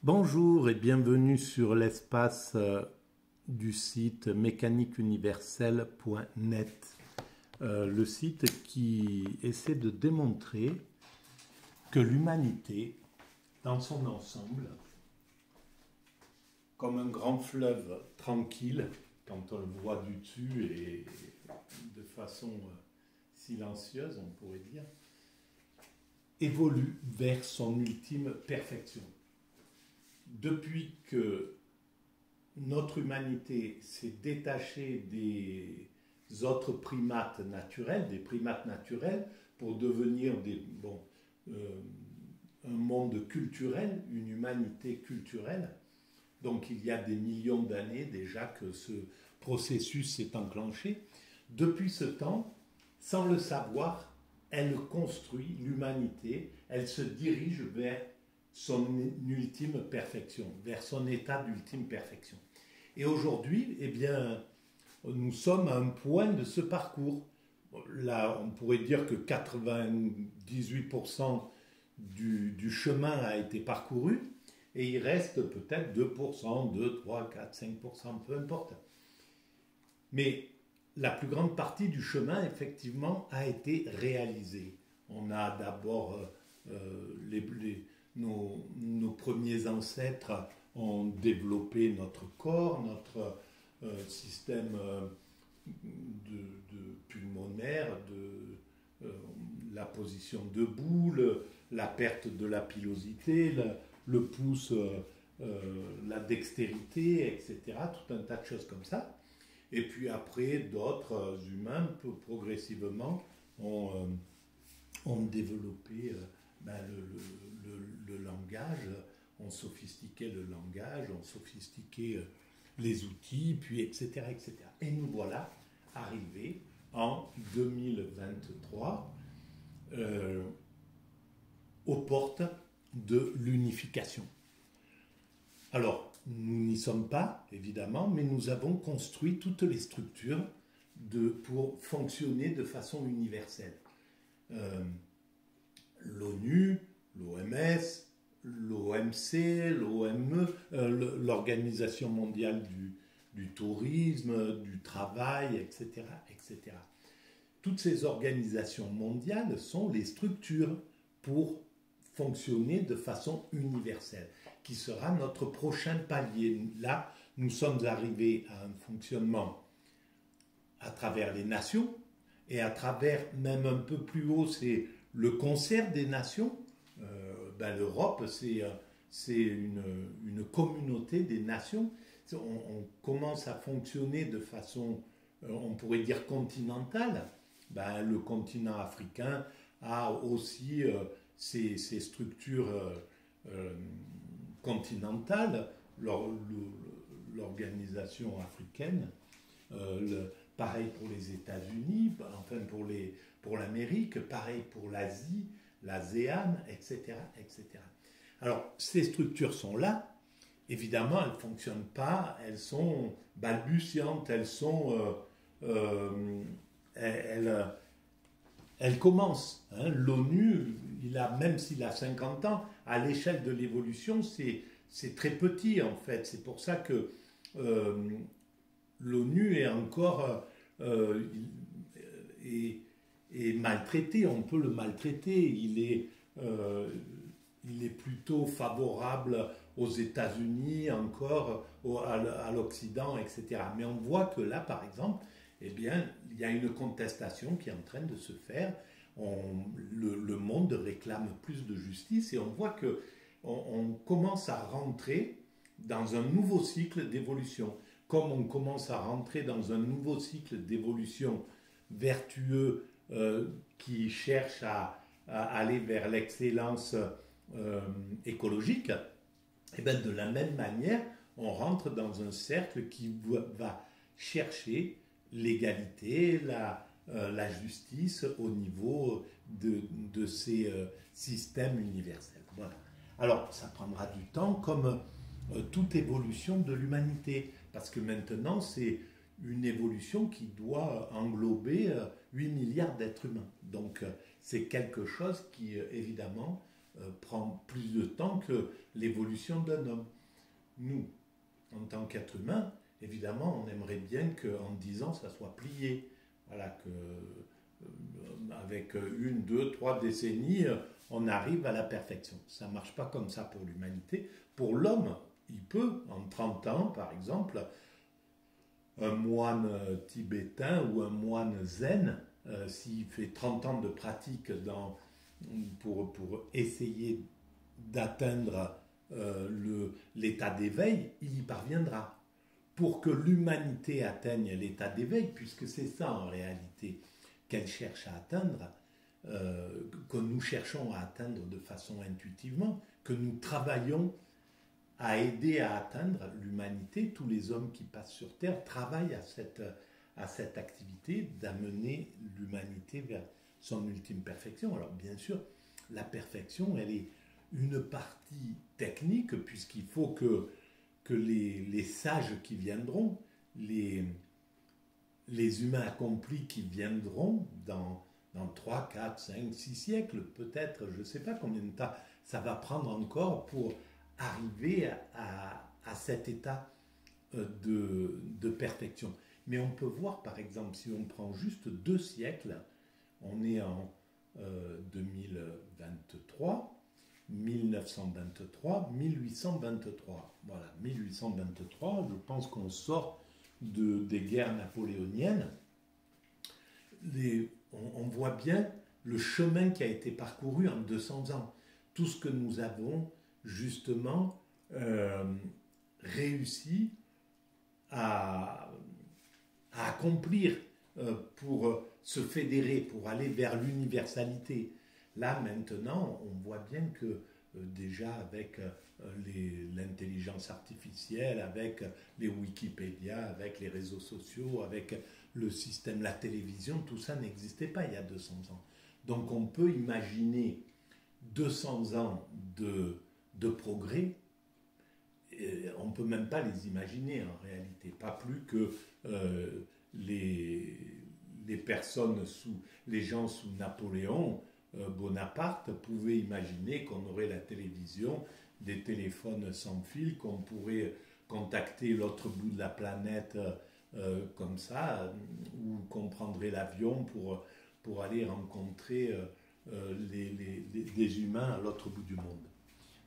Bonjour et bienvenue sur l'espace du site mécaniqueuniverselle.net, le site qui essaie de démontrer que l'humanité, dans son ensemble, comme un grand fleuve tranquille, quand on le voit du dessus et de façon silencieuse, on pourrait dire, évolue vers son ultime perfection. Depuis que notre humanité s'est détachée des autres primates naturels, pour devenir un monde culturel, une humanité culturelle. Donc il y a des millions d'années déjà que ce processus s'est enclenché. Depuis ce temps, sans le savoir, elle construit l'humanité, elle se dirige vers son ultime perfection, vers son état d'ultime perfection. Et aujourd'hui, eh bien, nous sommes à un point de ce parcours. Là, on pourrait dire que 98% du chemin a été parcouru et il reste peut-être 2%, 2, 3, 4, 5%, peu importe. Mais la plus grande partie du chemin, effectivement, a été réalisée. On a d'abord nos premiers ancêtres ont développé notre corps, notre système pulmonaire, la position debout, la perte de la pilosité, le pouce, la dextérité, etc. Tout un tas de choses comme ça. Et puis après, d'autres humains, progressivement, ont développé le langage, ont sophistiqué le langage, ont sophistiqué les outils, puis etc., etc. Et nous voilà arrivés en 2023 aux portes de l'unification. Alors, nous n'y sommes pas, évidemment, mais nous avons construit toutes les structures pour fonctionner de façon universelle. L'ONU, l'OMS, l'OMC, l'OME, l'Organisation mondiale du tourisme, du travail, etc., etc. Toutes ces organisations mondiales sont les structures pour fonctionner de façon universelle, qui sera notre prochain palier. Là, nous sommes arrivés à un fonctionnement à travers les nations, et à travers, même un peu plus haut, c'est le concert des nations. L'Europe, c'est une communauté des nations. On commence à fonctionner de façon, on pourrait dire, continentale. Le continent africain a aussi ses structures continentales, l'organisation africaine, pareil pour les États-Unis, enfin pour l'Amérique, pareil pour l'Asie, l'ASEAN, etc., etc. Alors, ces structures sont là. Évidemment, elles ne fonctionnent pas, elles sont balbutiantes, elles commencent. L'ONU, même s'il a 50 ans, à l'échelle de l'évolution, c'est très petit en fait. C'est pour ça que l'ONU est encore est maltraité, on peut le maltraiter, il est plutôt favorable aux États-Unis, encore à l'Occident, etc. Mais on voit que là, par exemple, eh bien, il y a une contestation qui est en train de se faire. Le monde réclame plus de justice et on voit que on commence à rentrer dans un nouveau cycle d'évolution. Comme on commence à rentrer dans un nouveau cycle d'évolution vertueux qui cherche à aller vers l'excellence écologique, et bien de la même manière, on rentre dans un cercle qui va chercher l'égalité, la justice au niveau de ces systèmes universels. Voilà. Alors, ça prendra du temps, comme toute évolution de l'humanité, parce que maintenant, c'est une évolution qui doit englober 8 milliards d'êtres humains. Donc, c'est quelque chose qui, évidemment, prend plus de temps que l'évolution d'un homme. Nous, en tant qu'être humain, évidemment, on aimerait bien qu'en 10 ans, ça soit plié. Voilà, avec 1, 2, 3 décennies, on arrive à la perfection. Ça ne marche pas comme ça pour l'humanité. Pour l'homme, il peut, en 30 ans, par exemple, un moine tibétain ou un moine zen, s'il fait 30 ans de pratique pour essayer d'atteindre l'état d'éveil, il y parviendra. Pour que l'humanité atteigne l'état d'éveil, puisque c'est ça en réalité qu'elle cherche à atteindre, que nous cherchons à atteindre de façon intuitivement, que nous travaillons à aider à atteindre l'humanité, tous les hommes qui passent sur Terre travaillent à cette activité d'amener l'humanité vers son ultime perfection. Alors bien sûr, la perfection, elle est une partie technique, puisqu'il faut que les sages qui viendront, les humains accomplis qui viendront dans 3, 4, 5, 6 siècles, peut-être, je ne sais pas combien de temps ça va prendre encore pour arriver à cet état de perfection. Mais on peut voir, par exemple, si on prend juste 2 siècles, on est en 2023, 1923, 1823. Voilà, 1823, je pense qu'on sort des guerres napoléoniennes. On voit bien le chemin qui a été parcouru en 200 ans. Tout ce que nous avons justement réussi à accomplir pour se fédérer, pour aller vers l'universalité. Là, maintenant, on voit bien que déjà avec l'intelligence artificielle, avec les Wikipédia, avec les réseaux sociaux, avec le système, la télévision, tout ça n'existait pas il y a 200 ans. Donc on peut imaginer 200 ans de progrès. On ne peut même pas les imaginer en réalité, pas plus que les personnes les gens sous Napoléon Bonaparte pouvaient imaginer qu'on aurait la télévision, des téléphones sans fil, qu'on pourrait contacter l'autre bout de la planète comme ça, ou qu'on prendrait l'avion pour aller rencontrer des humains à l'autre bout du monde.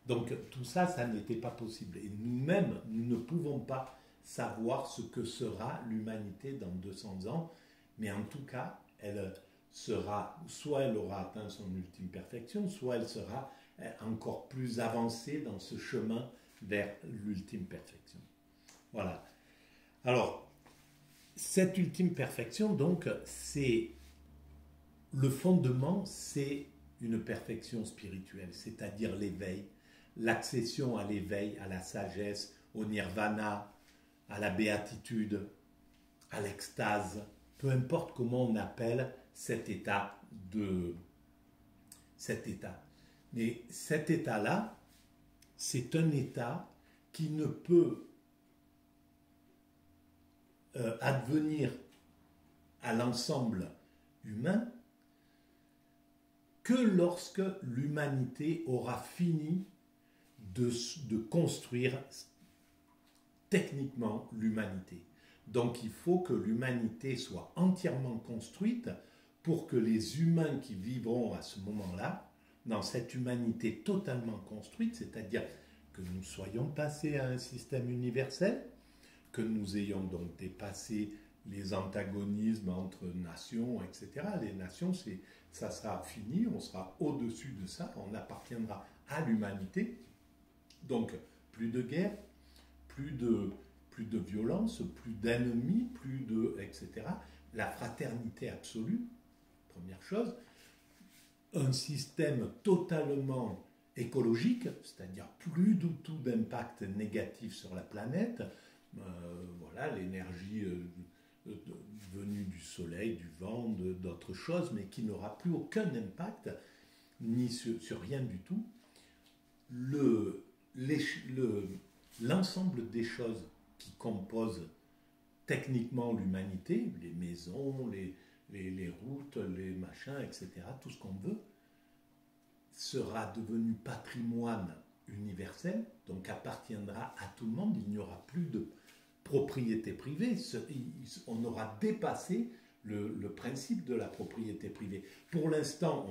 Donc tout ça, ça n'était pas possible. Et nous-mêmes, nous ne pouvons pas savoir ce que sera l'humanité dans 200 ans, mais en tout cas, soit elle aura atteint son ultime perfection, soit elle sera encore plus avancée dans ce chemin vers l'ultime perfection. Voilà. Alors, cette ultime perfection, donc, c'est le fondement, c'est une perfection spirituelle, c'est-à-dire l'éveil, l'accession à l'éveil, à la sagesse, au nirvana, à la béatitude, à l'extase, peu importe comment on appelle cet état. Mais cet état-là, c'est un état qui ne peut advenir à l'ensemble humain que lorsque l'humanité aura fini de construire techniquement l'humanité. Donc il faut que l'humanité soit entièrement construite pour que les humains qui vivront à ce moment-là, dans cette humanité totalement construite, c'est-à-dire que nous soyons passés à un système universel, que nous ayons donc dépassé les antagonismes entre nations, etc. Les nations, ça sera fini, on sera au-dessus de ça, on appartiendra à l'humanité. Donc, plus de guerre, plus de violence, plus d'ennemis, etc. La fraternité absolue, première chose. Un système totalement écologique, c'est-à-dire plus du tout d'impact négatif sur la planète. Voilà, l'énergie venue du soleil, du vent, d'autres choses, mais qui n'aura plus aucun impact, ni sur rien du tout. L'ensemble des choses qui composent techniquement l'humanité, les maisons, les routes, les machins, etc., tout ce qu'on veut, sera devenu patrimoine universel, donc appartiendra à tout le monde, il n'y aura plus de propriété privée, on aura dépassé le principe de la propriété privée. Pour l'instant,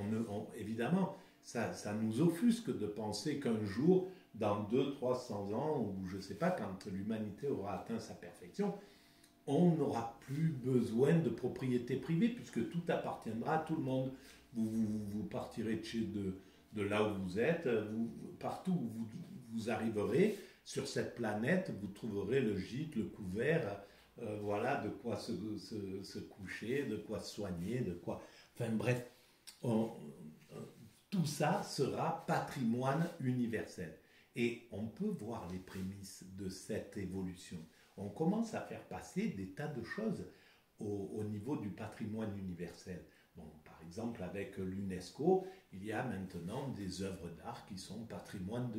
évidemment, ça nous offusque de penser qu'un jour, dans 200, 300 ans, ou je ne sais pas, quand l'humanité aura atteint sa perfection, on n'aura plus besoin de propriété privée, puisque tout appartiendra à tout le monde. Vous partirez de là où vous êtes, partout où vous arriverez, sur cette planète, vous trouverez le gîte, le couvert, voilà, de quoi se coucher, de quoi se soigner, de quoi... Enfin bref, tout ça sera patrimoine universel. Et on peut voir les prémices de cette évolution. On commence à faire passer des tas de choses au niveau du patrimoine universel. Bon, par exemple, avec l'UNESCO, il y a maintenant des œuvres d'art qui sont patrimoine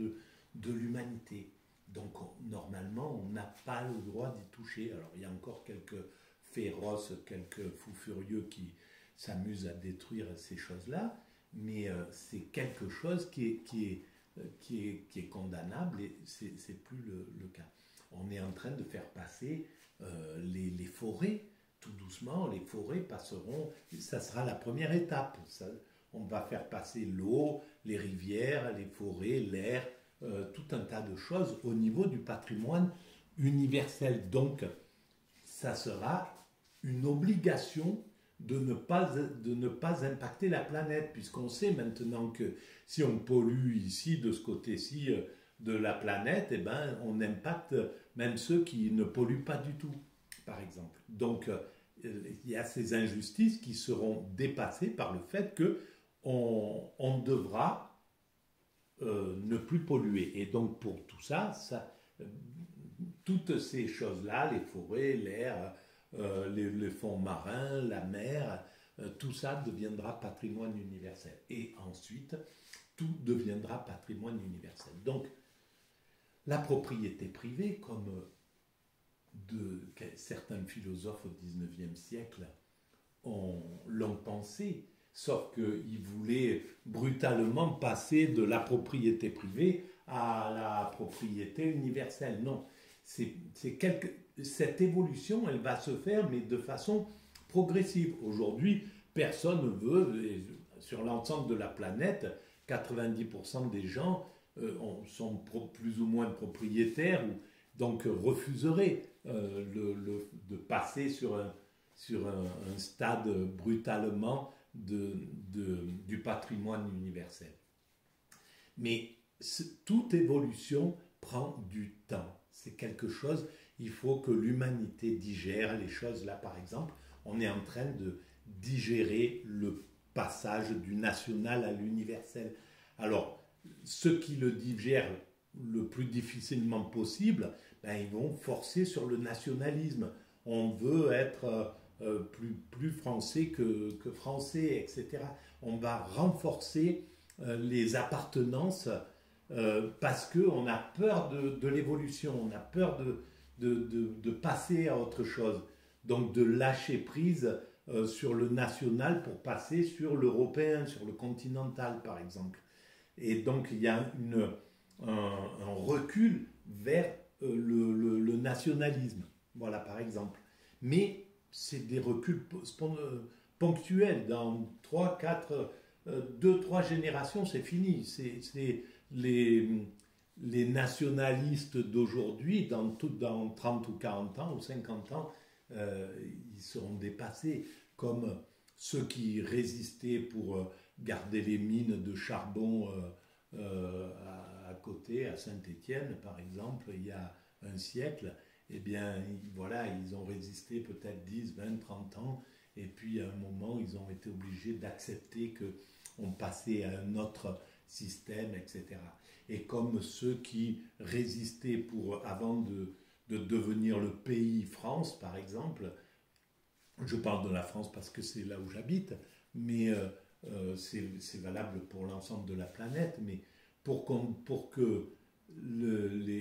de l'humanité. Donc, normalement, on n'a pas le droit d'y toucher. Alors, il y a encore quelques féroces, quelques fous furieux qui s'amusent à détruire ces choses-là, mais c'est quelque chose qui est condamnable et c'est plus le cas. On est en train de faire passer les forêts, tout doucement, les forêts passeront, ça sera la première étape. On va faire passer l'eau, les rivières, les forêts, l'air, tout un tas de choses au niveau du patrimoine universel. Donc, ça sera une obligation de ne pas impacter la planète, puisqu'on sait maintenant que si on pollue ici, de ce côté-ci de la planète, eh ben, on impacte même ceux qui ne polluent pas du tout, par exemple. Donc, il y a ces injustices qui seront dépassées par le fait qu'on devra ne plus polluer. Et donc, pour tout ça, toutes ces choses-là, les forêts, l'air, les fonds marins, la mer, tout ça deviendra patrimoine universel. Et ensuite, tout deviendra patrimoine universel. Donc, la propriété privée, comme certains philosophes au XIXe siècle l'ont pensé, sauf qu'ils voulaient brutalement passer de la propriété privée à la propriété universelle. Non, cette évolution, elle va se faire, mais de façon progressive. Aujourd'hui, personne ne veut, sur l'ensemble de la planète, 90% des gens sont plus ou moins propriétaires, donc refuseraient de passer sur un stade brutalement du patrimoine universel. Mais toute évolution prend du temps. C'est quelque chose, il faut que l'humanité digère les choses. Là, par exemple, on est en train de digérer le passage du national à l'universel. Alors, ceux qui le digèrent le plus difficilement possible, ben, ils vont forcer sur le nationalisme. On veut être plus français que français, etc. On va renforcer les appartenances parce qu'on a peur de l'évolution, on a peur de passer à autre chose. Donc de lâcher prise sur le national pour passer sur l'européen, sur le continental par exemple. Et donc il y a un recul vers le nationalisme, voilà par exemple. Mais c'est des reculs ponctuels, dans 3 générations, c'est fini. C'est les nationalistes d'aujourd'hui, dans 30 ou 40 ans ou 50 ans, ils seront dépassés, comme ceux qui résistaient pour garder les mines de charbon à côté, à Saint-Étienne par exemple, il y a un siècle. Eh bien, voilà, ils ont résisté peut-être 10, 20, 30 ans, et puis à un moment, ils ont été obligés d'accepter qu'on passait à un autre système, etc. Et comme ceux qui résistaient avant de devenir le pays France, par exemple, je parle de la France parce que c'est là où j'habite, mais c'est valable pour l'ensemble de la planète, mais pour que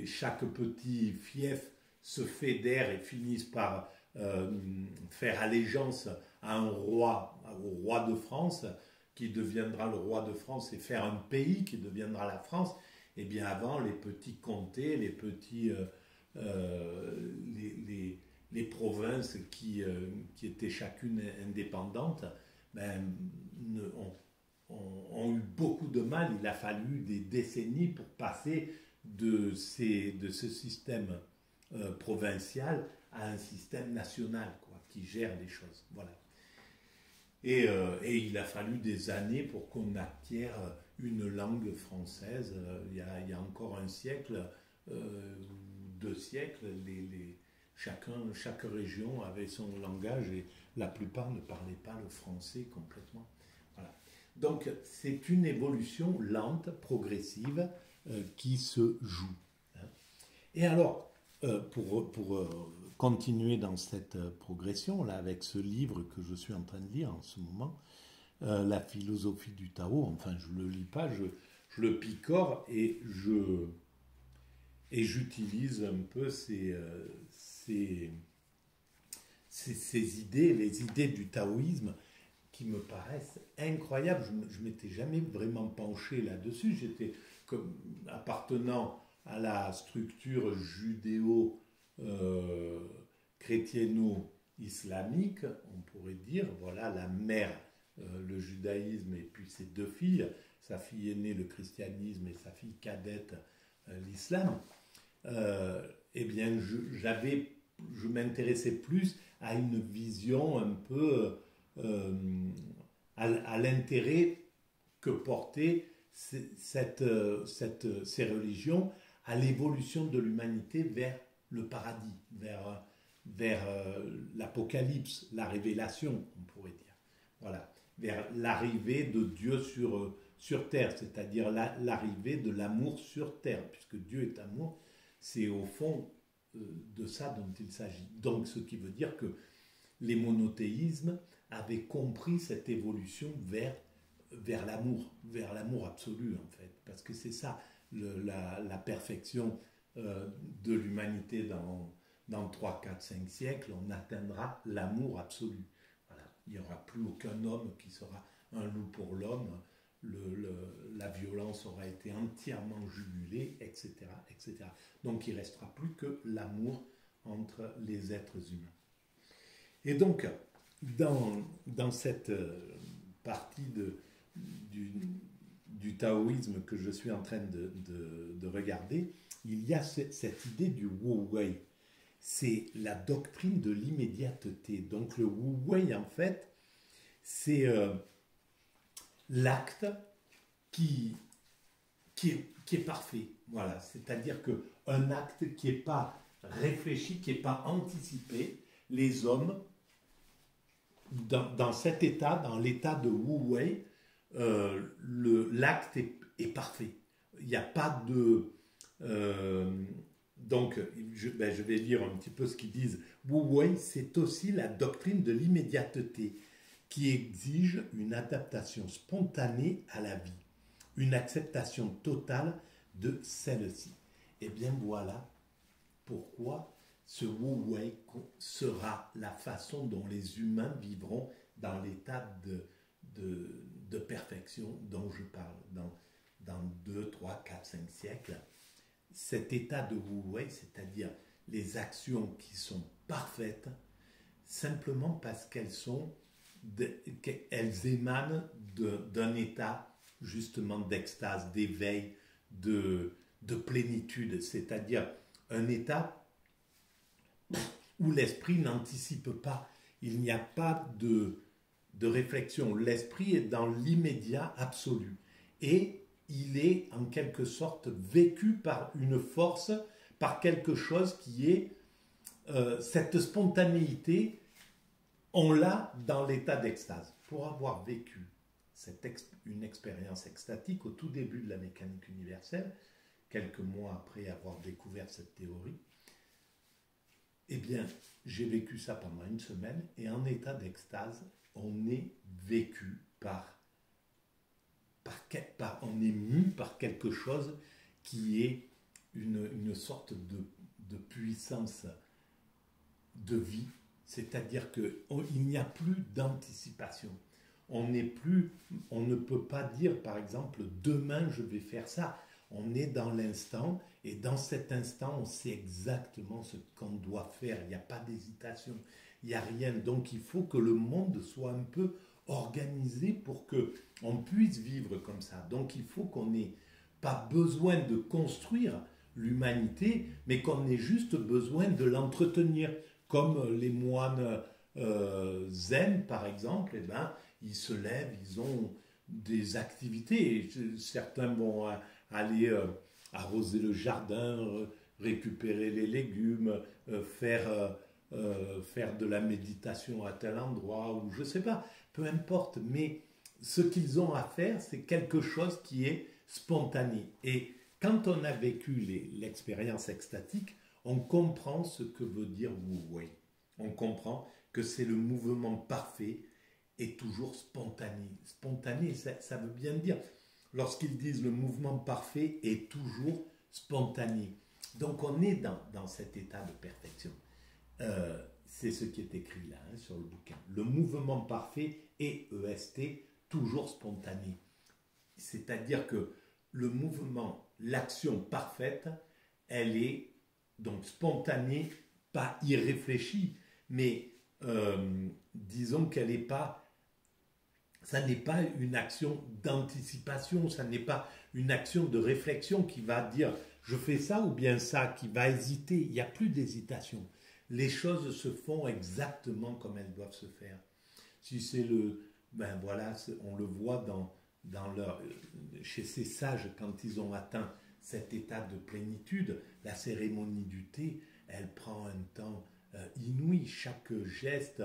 chaque petit fief se fédèrent et finissent par faire allégeance à au roi de France, qui deviendra le roi de France et faire un pays qui deviendra la France, eh bien avant, les petits comtés, les petits... les provinces qui étaient chacune indépendantes, ben, ont eu beaucoup de mal. Il a fallu des décennies pour passer de ce système provincial à un système national, quoi, qui gère les choses. Voilà. Et il a fallu des années pour qu'on acquiert une langue française. Il y a encore un siècle, 2 siècles, chaque région avait son langage et la plupart ne parlaient pas le français complètement. Voilà. Donc c'est une évolution lente, progressive, qui se joue. Et alors, pour continuer dans cette progression-là, avec ce livre que je suis en train de lire en ce moment, La philosophie du Tao, enfin je ne le lis pas, je le picore et j'utilise un peu ces idées, les idées du taoïsme qui me paraissent incroyables. Je ne m'étais jamais vraiment penché là-dessus. J'étais comme appartenant à la structure judéo-chrétieno-islamique, on pourrait dire, voilà, la mère, le judaïsme, et puis ses 2 filles, sa fille aînée, le christianisme, et sa fille cadette, l'islam. Eh bien, je m'intéressais plus à une vision un peu à l'intérêt que portaient ces religions à l'évolution de l'humanité vers le paradis, vers l'apocalypse, la révélation, on pourrait dire. Voilà, vers l'arrivée de Dieu sur terre, c'est-à-dire l'arrivée de l'amour sur terre, puisque Dieu est amour. C'est au fond de ça dont il s'agit. Donc, ce qui veut dire que les monothéismes avaient compris cette évolution vers l'amour absolu, en fait. Parce que c'est ça, la perfection de l'humanité dans 3, 4, 5 siècles. On atteindra l'amour absolu. Voilà. Il n'y aura plus aucun homme qui sera un loup pour l'homme. La violence aura été entièrement jugulée, etc., etc. Donc il ne restera plus que l'amour entre les êtres humains. Et donc, dans cette partie du taoïsme que je suis en train de regarder, il y a cette idée du Wu Wei. C'est la doctrine de l'immédiateté. Donc le Wu Wei, en fait, c'est l'acte qui est parfait. Voilà. C'est-à-dire qu'un acte qui n'est pas réfléchi, qui n'est pas anticipé, les hommes, dans cet état, dans l'état de Wu Wei, l'acte est parfait. Il n'y a pas de... donc, je vais lire un petit peu ce qu'ils disent. Wu Wei, c'est aussi la doctrine de l'immédiateté qui exige une adaptation spontanée à la vie, une acceptation totale de celle-ci. Et bien voilà pourquoi ce Wu Wei sera la façon dont les humains vivront dans l'état de perfection dont je parle dans 2, 3, 4, 5 siècles. Cet état de Wu Wei, c'est-à-dire les actions qui sont parfaites, simplement parce qu'elles émanent d'un état justement d'extase, d'éveil, de plénitude, c'est-à-dire un état où l'esprit n'anticipe pas, il n'y a pas de réflexion, l'esprit est dans l'immédiat absolu et il est en quelque sorte vécu par une force, par quelque chose qui est cette spontanéité, on l'a dans l'état d'extase. Pour avoir vécu une expérience extatique au tout début de la mécanique universelle, quelques mois après avoir découvert cette théorie, eh bien, j'ai vécu ça pendant une semaine et en état d'extase, on est vécu on est mu par quelque chose qui est une sorte de puissance de vie, c'est-à-dire qu'il n'y a plus d'anticipation. on n'est plus, on ne peut pas dire par exemple demain je vais faire ça. On est dans l'instant et dans cet instant on sait exactement ce qu'on doit faire. Il n'y a pas d'hésitation, il n'y a rien. Donc il faut que le monde soit un peu organisé pour que on puisse vivre comme ça. Donc il faut qu'on n'ait pas besoin de construire l'humanité, mais qu'on ait juste besoin de l'entretenir. Comme les moines zen, par exemple, eh ben, ils se lèvent, ils ont des activités. Certains vont aller arroser le jardin, récupérer les légumes, faire de la méditation à tel endroit, ou je ne sais pas, peu importe. Mais ce qu'ils ont à faire, c'est quelque chose qui est spontané. Et quand on a vécu l'expérience extatique, on comprend ce que veut dire Wu Wei. On comprend que c'est le mouvement parfait et toujours spontané. Spontané, ça veut bien dire, lorsqu'ils disent le mouvement parfait est toujours spontané. Donc on est dans cet état de perfection. C'est ce qui est écrit là, sur le bouquin. Le mouvement parfait est EST, toujours spontané. C'est-à-dire que le mouvement, l'action parfaite, elle est donc spontanée, pas irréfléchie, mais disons qu'elle n'est pas, ça n'est pas une action d'anticipation, ça n'est pas une action de réflexion qui va dire je fais ça ou bien ça, qui va hésiter. Il n'y a plus d'hésitation. Les choses se font exactement comme elles doivent se faire. Si c'est ben voilà, on le voit chez ces sages quand ils ont atteint cet état de plénitude, la cérémonie du thé, elle prend un temps inouï. Chaque geste,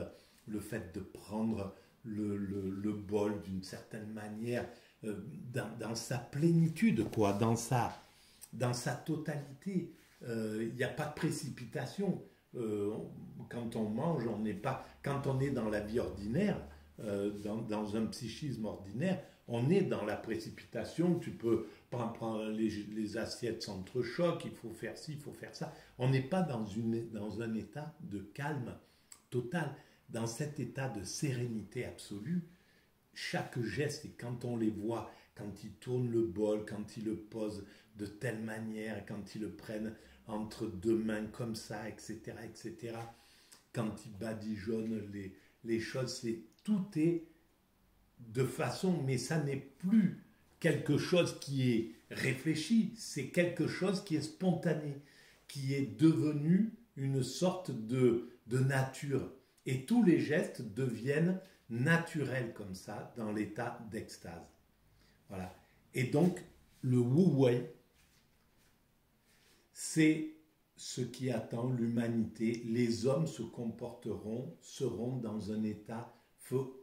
le fait de prendre le bol d'une certaine manière, dans sa plénitude, quoi, dans sa totalité. Il n'y a pas de précipitation. Quand on mange, on n'est pas. Quand on est dans la vie ordinaire, dans un psychisme ordinaire, on est dans la précipitation. Tu peux prendre les assiettes s'entrechoquent, il faut faire ci, il faut faire ça. On n'est pas dans un état de calme total. Dans cet état de sérénité absolue, chaque geste, et quand on les voit, quand ils tournent le bol, quand ils le posent de telle manière, quand ils le prennent entre deux mains comme ça, etc., etc., quand ils badigeonnent les choses, tout est de façon, mais ça n'est plus quelque chose qui est réfléchi, c'est quelque chose qui est spontané, qui est devenu une sorte de nature. Et tous les gestes deviennent naturels comme ça, dans l'état d'extase. Voilà. Et donc, le Wu Wei, c'est ce qui attend l'humanité. Les hommes se comporteront, seront dans un état,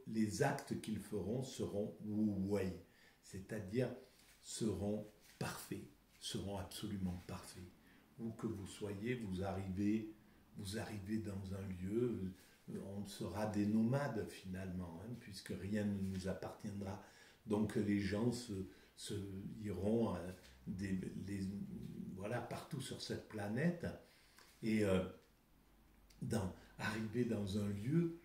les actes qu'ils feront seront Wu Wei, c'est-à-dire seront parfaits, seront absolument parfaits. Où que vous soyez, vous arrivez dans un lieu, on sera des nomades finalement, hein, puisque rien ne nous appartiendra. Donc les gens iront voilà, partout sur cette planète et arriver dans un lieu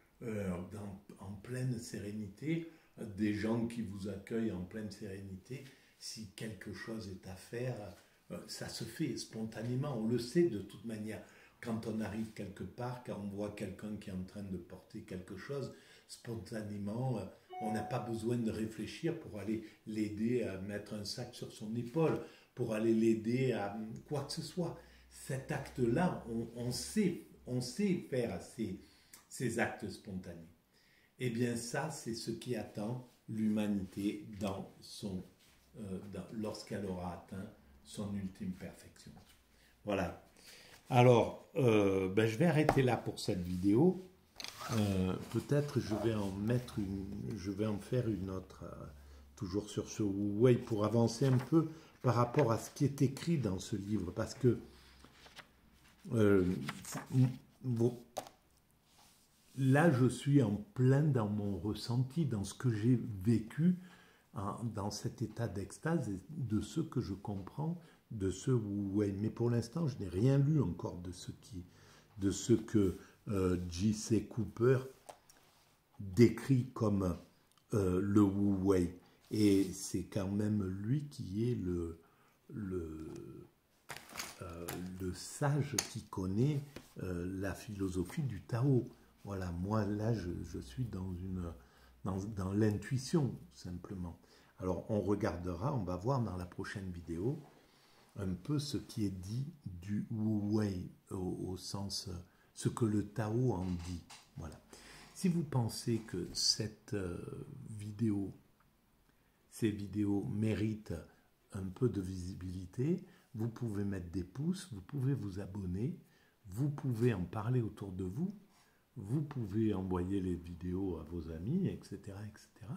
en pleine sérénité, des gens qui vous accueillent en pleine sérénité. Si quelque chose est à faire, ça se fait spontanément, on le sait de toute manière. Quand on arrive quelque part, quand on voit quelqu'un qui est en train de porter quelque chose, spontanément, on n'a pas besoin de réfléchir pour aller l'aider à mettre un sac sur son épaule, pour aller l'aider à quoi que ce soit. Cet acte-là, on sait faire ces actes spontanés. Eh bien ça, c'est ce qui attend l'humanité lorsqu'elle aura atteint son ultime perfection. Voilà. Alors, je vais arrêter là pour cette vidéo. Peut-être je vais en faire une autre, toujours sur ce Wu Wei, pour avancer un peu par rapport à ce qui est écrit dans ce livre, parce que là je suis en plein dans mon ressenti, dans ce que j'ai vécu, dans cet état d'extase, et de ce que je comprends de ce Wu Wei. Mais pour l'instant, je n'ai rien lu encore de ce que J.C. Cooper décrit comme le Wu Wei. Et c'est quand même lui qui est le sage qui connaît la philosophie du Tao. Voilà, moi là je suis dans l'intuition simplement. Alors on regardera, on va voir dans la prochaine vidéo un peu ce qui est dit du Wu Wei au sens, ce que le Tao en dit. Voilà. Si vous pensez que cette ces vidéos méritent un peu de visibilité, vous pouvez mettre des pouces, vous pouvez vous abonner, vous pouvez en parler autour de vous, vous pouvez envoyer les vidéos à vos amis, etc., etc.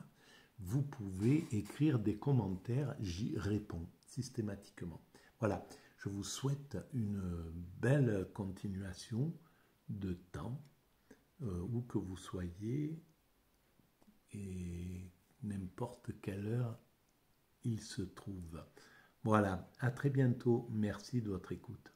Vous pouvez écrire des commentaires, j'y réponds systématiquement. Voilà, je vous souhaite une belle continuation de temps, où que vous soyez, et n'importe quelle heure il se trouve. Voilà, à très bientôt, merci de votre écoute.